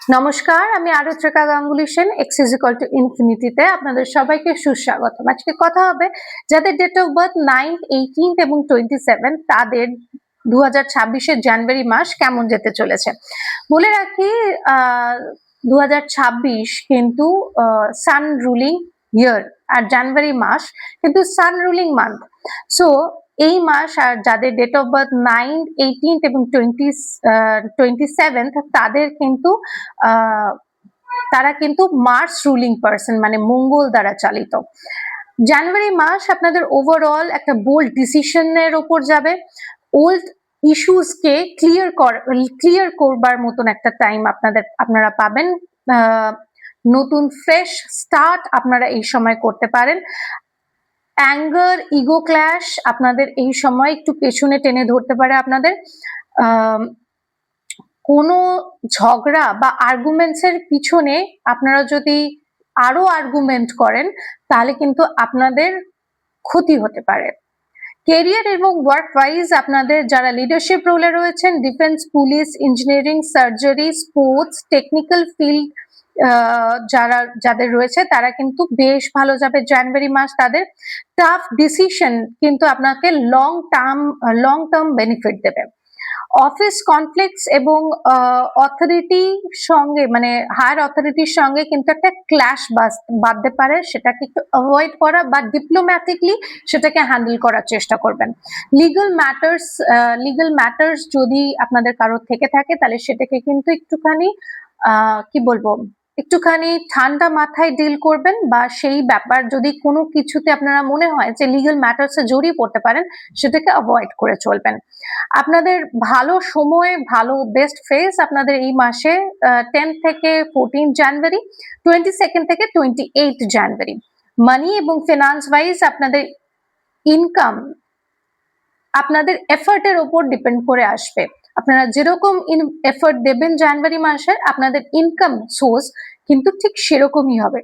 নমস্কার, আমি Arutrika Ganguly Sen. X is equal to ইনফিনিটিতে আপনাদের সবাইকে সুস্বাগতম। আজকে কথা হবে যাদের date of birth 9th, 18th এবং 27 তাদের 2026-এর জানুয়ারি মাস কেমন যেতে চলেছে। বলে রাখি 2026 কিন্তু সান রুলিং ইয়ার আর জানুয়ারি মাস কিন্তু সান রুলিং মান্থ। সো এই মাস আর যাদের date of birth 9th, 18th এবং 27th তাদের কিন্তু তারা কিন্তু মার্স রুলিং পার্সন মানে মঙ্গল দ্বারা চালিত। জানুয়ারি মাস আপনাদের ওভারঅল একটা বোল্ড ডিসিশনের উপর যাবে। ওল্ড ইস্যুসকে ক্লিয়ার করবার মতন একটা টাইম আপনারা পাবেন। নতুন ফ্রেশ স্টার্ট আপনারা এই সময় করতে পারেন। অ্যাঙ্গার, ইগো ক্ল্যাশ আপনাদের এই সময় একটু পেছনে টেনে ধরতে পারে আপনাদের। কোনো ঝগড়া বা আর্গুমেন্টস এর পিছনে আপনারা যদি আরো আর্গুমেন্ট করেন তাহলে কিন্তু আপনাদের ক্ষতি হতে পারে। কেরিয়ার এবং ওয়ার্ক ওয়াইজ আপনাদের যারা লিডারশিপ রোলে রয়েছেন, defence, police, engineering, surgery, sports, technical field যাদের রয়েছে তারা কিন্তু বেশ ভালো যাবে জানুয়ারি মাস। তাদের টাফ ডিসিশন কিন্তু আপনাকে লং টার্ম বেনিফিট দেবে। অফিস কনফ্লিক্টস এবং অথরিটির সঙ্গে মানে হায়ার অথরিটির সঙ্গে কিন্তু একটা ক্ল্যাশ বাঁধতে পারে, সেটাকে একটু অ্যাভয়েড করা বা ডিপ্লোম্যাটিকলি সেটাকে হ্যান্ডেল করার চেষ্টা করবেন। লিগাল ম্যাটার্স যদি আপনাদের কারোর থেকে থাকে তাহলে সেটাকে কিন্তু একটুখানি একটুখানি ঠান্ডা মাথায় ডিল করবেন, বা সেই ব্যাপার যদি কোনো কিছুতে আপনারা মনে হয় যে লিগাল ম্যাটার্সে জড়িয়ে পড়তে পারেন সেটাকে অ্যাভয়েড করে চলবেন। আপনাদের ভালো সময়, ভালো বেস্ট ফেজ আপনাদের এই মাসে 10 থেকে 14 জানুয়ারি, 22 থেকে 28 জানুয়ারি। মানি এবং ফিনান্স ওয়াইজ আপনাদের ইনকাম আপনাদের এফর্টের উপর ডিপেন্ড করে আসবে। আপনারা যেরকম এফর্ট দেবেন জানুয়ারি মাসে আপনাদের ইনকাম সোর্স কিন্তু ঠিক সেরকমই হবে।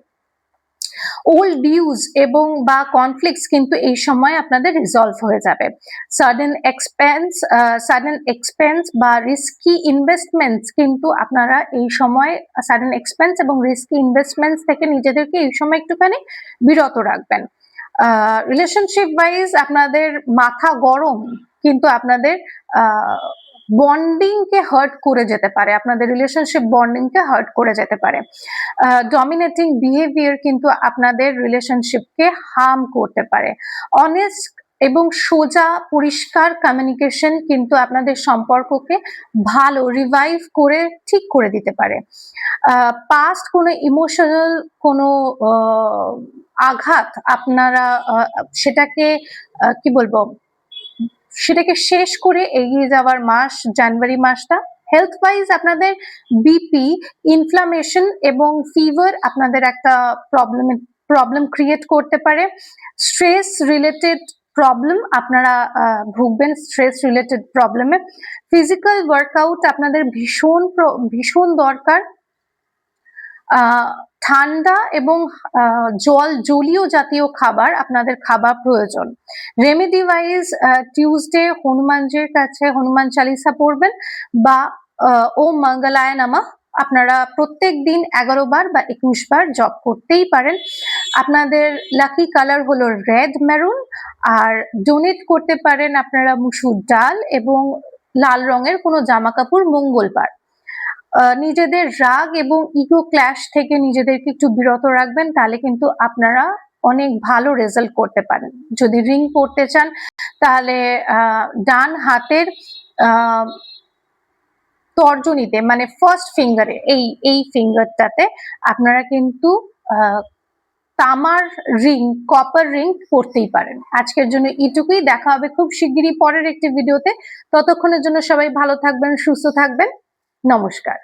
ওল্ড ডিউজ এবং বা কনফ্লিক্টস কিন্তু এই সময় আপনাদের রিজলভ হয়ে যাবে। সাডেন এক্সপেন্স বা রিস্কি ইনভেস্টমেন্টস কিন্তু আপনারা এই সময় সাডেন এক্সপেন্স এবং রিস্কি ইনভেস্টমেন্টস থেকে নিজেদেরকে এই সময় একটুখানি বিরত রাখবেন। রিলেশনশিপ ওয়াইজ আপনাদের মাথা গরম কিন্তু আপনাদের বন্ডিং কে হার্ট করে যেতে পারে, আপনাদের রিলেশনশিপ বন্ডিং কে হার্ট করে যেতে পারে। ডমিনেটিং বিহেভিয়ার কিন্তু আপনাদের রিলেশনশিপকে হার্ম করতে পারে। অনেস্ট এবং সোজা পরিষ্কার কমিউনিকেশন কিন্তু আপনাদের সম্পর্ককে ভালো রিভাইভ করে ঠিক করে দিতে পারে। পাস্ট কোনো ইমোশনাল কোনো আঘাত আপনারা সেটাকে সেটাকে শেষ করে এগিয়ে যাওয়ার মাস জানুয়ারি মাসটা। হেলথ ওয়াইজ আপনাদের বিপি, ইনফ্লামেশন এবং ফিভার আপনাদের একটা প্রবলেম ক্রিয়েট করতে পারে। স্ট্রেস রিলেটেড প্রবলেম আপনারা ভুগবেন, স্ট্রেস রিলেটেড প্রবলেমে। ফিজিক্যাল ওয়ার্কআউট আপনাদের ভীষণ দরকার। ঠান্ডা এবং জলীয় জাতীয় খাবার আপনাদের খাবার প্রয়োজন। রেমেডি ওয়াইজ টিউসডে হনুমানজির কাছে হনুমান চালিসা পড়বেন বা ওম মঙ্গলায় নমঃ আপনারা প্রত্যেক দিন 11 বার বা 21 বার জপ করতেই পারেন। আপনাদের লাকি কালার হলো রেড মেরুন, আর ডোনেট করতে পারেন আপনারা মুসুর ডাল এবং লাল রঙের কোনো জামা কাপড় মঙ্গলবার। নিজেদের রাগ এবং ইগো ক্ল্যাশ থেকে নিজেদেরকে একটু বিরত রাখবেন, তাহলে কিন্তু আপনারা অনেক ভালো রেজাল্ট করতে পারেন। যদি রিং পড়তে চান তাহলে ডান হাতের তর্জনীতে মানে ফার্স্ট ফিঙ্গারে এই ফিঙ্গারটাতে আপনারা কিন্তু তামার রিং, কপার রিং পড়তেই পারেন। আজকের জন্য এইটুকুই, দেখা হবে খুব শিগগিরই পরের একটি ভিডিওতে। ততক্ষণের জন্য সবাই ভালো থাকবেন, সুস্থ থাকবেন। নমস্কার।